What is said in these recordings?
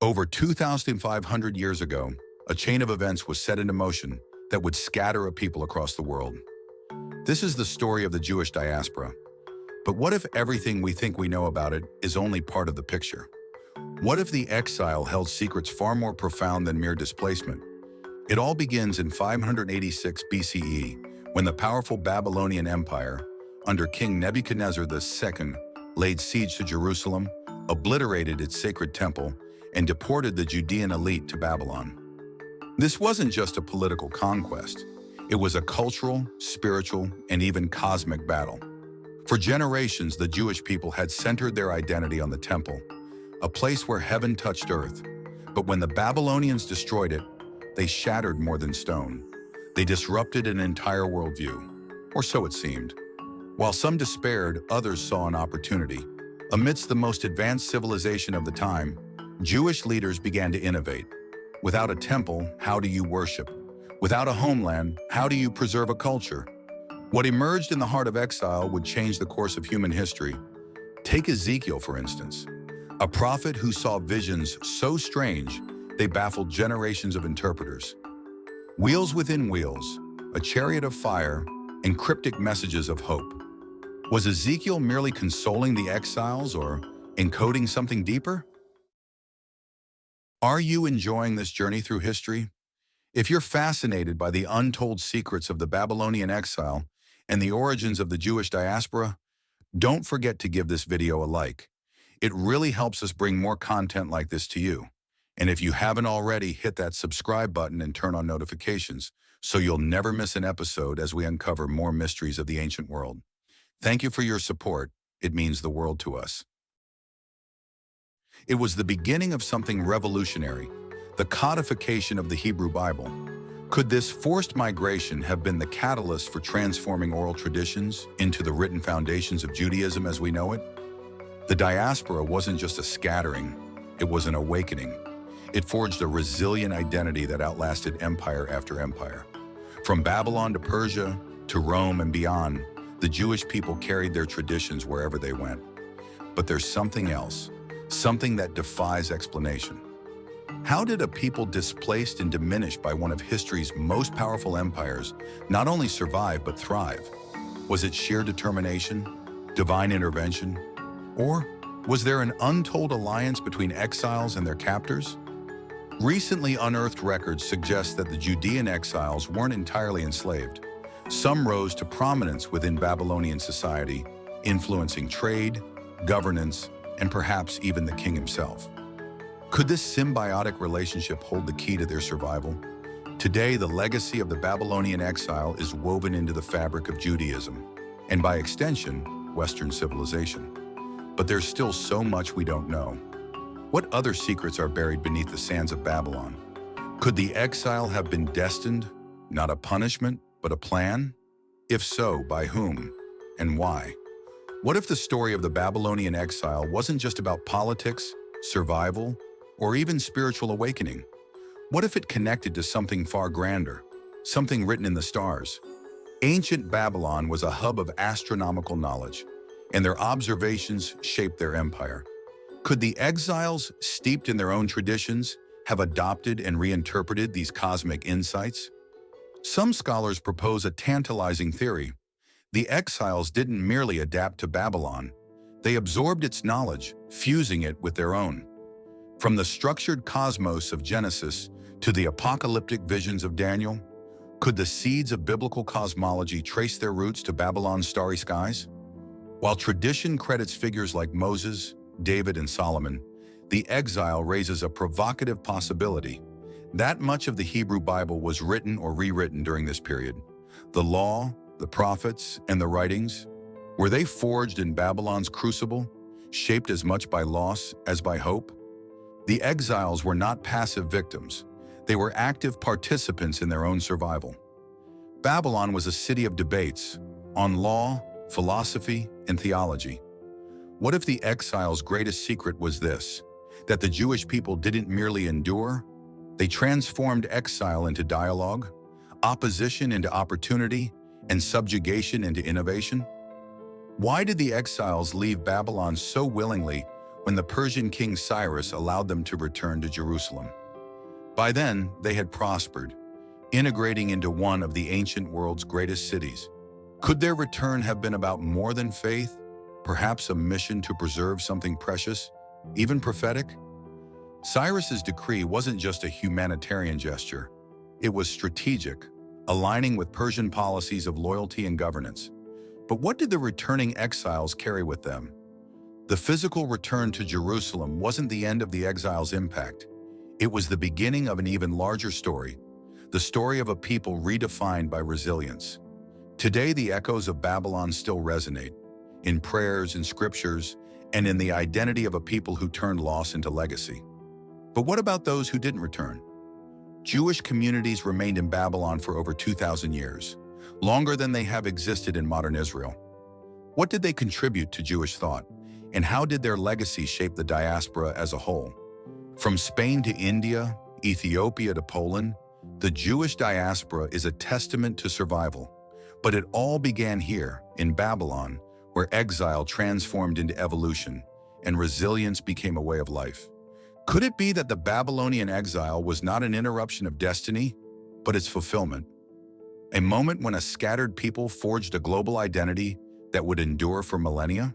Over 2,500 years ago, a chain of events was set into motion that would scatter a people across the world. This is the story of the Jewish diaspora. But what if everything we think we know about it is only part of the picture? What if the exile held secrets far more profound than mere displacement? It all begins in 586 BCE, when the powerful Babylonian Empire, under King Nebuchadnezzar II, laid siege to Jerusalem, obliterated its sacred temple, and deported the Judean elite to Babylon. This wasn't just a political conquest. It was a cultural, spiritual, and even cosmic battle. For generations, the Jewish people had centered their identity on the temple, a place where heaven touched earth. But when the Babylonians destroyed it, they shattered more than stone. They disrupted an entire worldview, or so it seemed. While some despaired, others saw an opportunity. Amidst the most advanced civilization of the time, Jewish leaders began to innovate. Without a temple, how do you worship? Without a homeland, how do you preserve a culture? What emerged in the heart of exile would change the course of human history. Take Ezekiel, for instance, a prophet who saw visions so strange they baffled generations of interpreters. Wheels within wheels, a chariot of fire, and cryptic messages of hope. Was Ezekiel merely consoling the exiles or encoding something deeper? Are you enjoying this journey through history? If you're fascinated by the untold secrets of the Babylonian exile and the origins of the Jewish diaspora, don't forget to give this video a like. It really helps us bring more content like this to you. And if you haven't already, hit that subscribe button and turn on notifications so you'll never miss an episode as we uncover more mysteries of the ancient world. Thank you for your support. It means the world to us. It was the beginning of something revolutionary, the codification of the Hebrew Bible. Could this forced migration have been the catalyst for transforming oral traditions into the written foundations of Judaism as we know it? The diaspora wasn't just a scattering, it was an awakening. It forged a resilient identity that outlasted empire after empire. From Babylon to Persia to Rome and beyond, the Jewish people carried their traditions wherever they went. But there's something else, something that defies explanation. How did a people displaced and diminished by one of history's most powerful empires not only survive but thrive? Was it sheer determination, divine intervention, or was there an untold alliance between exiles and their captors? Recently unearthed records suggest that the Judean exiles weren't entirely enslaved. Some rose to prominence within Babylonian society, influencing trade, governance, and perhaps even the king himself. Could this symbiotic relationship hold the key to their survival? Today, the legacy of the Babylonian exile is woven into the fabric of Judaism, and by extension, Western civilization. But there's still so much we don't know. What other secrets are buried beneath the sands of Babylon? Could the exile have been destined, not a punishment, but a plan? If so, by whom and why? What if the story of the Babylonian exile wasn't just about politics, survival, or even spiritual awakening? What if it connected to something far grander, something written in the stars? Ancient Babylon was a hub of astronomical knowledge, and their observations shaped their empire. Could the exiles, steeped in their own traditions, have adopted and reinterpreted these cosmic insights? Some scholars propose a tantalizing theory. The exiles didn't merely adapt to Babylon, they absorbed its knowledge, fusing it with their own. From the structured cosmos of Genesis to the apocalyptic visions of Daniel, could the seeds of biblical cosmology trace their roots to Babylon's starry skies? While tradition credits figures like Moses, David, and Solomon, the exile raises a provocative possibility. That much of the Hebrew Bible was written or rewritten during this period. The law, the prophets, and the writings, were they forged in Babylon's crucible, shaped as much by loss as by hope? The exiles were not passive victims. They were active participants in their own survival. Babylon was a city of debates on law, philosophy, and theology. What if the exile's greatest secret was this, that the Jewish people didn't merely endure, they transformed exile into dialogue, opposition into opportunity, and subjugation into innovation? Why did the exiles leave Babylon so willingly when the Persian king Cyrus allowed them to return to Jerusalem. By then, they had prospered, integrating into one of the ancient world's greatest cities. Could their return have been about more than faith, perhaps a mission to preserve something precious, even prophetic? Cyrus's decree wasn't just a humanitarian gesture. It was strategic, aligning with Persian policies of loyalty and governance. But what did the returning exiles carry with them? The physical return to Jerusalem wasn't the end of the exiles' impact. It was the beginning of an even larger story, the story of a people redefined by resilience. Today, the echoes of Babylon still resonate, in prayers and scriptures, and in the identity of a people who turned loss into legacy. But what about those who didn't return? Jewish communities remained in Babylon for over 2,000 years, longer than they have existed in modern Israel. What did they contribute to Jewish thought, and how did their legacy shape the diaspora as a whole? From Spain to India, Ethiopia to Poland, the Jewish diaspora is a testament to survival. But it all began here, in Babylon, where exile transformed into evolution, and resilience became a way of life. Could it be that the Babylonian exile was not an interruption of destiny, but its fulfillment? A moment when a scattered people forged a global identity that would endure for millennia?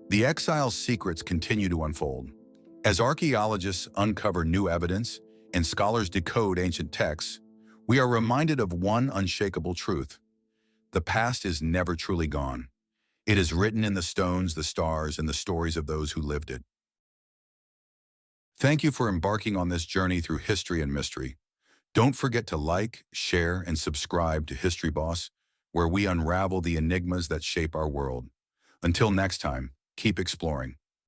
The exile's secrets continue to unfold. As archaeologists uncover new evidence and scholars decode ancient texts, we are reminded of one unshakable truth. The past is never truly gone. It is written in the stones, the stars, and the stories of those who lived it. Thank you for embarking on this journey through history and mystery. Don't forget to like, share, and subscribe to History Boss, where we unravel the enigmas that shape our world. Until next time, keep exploring.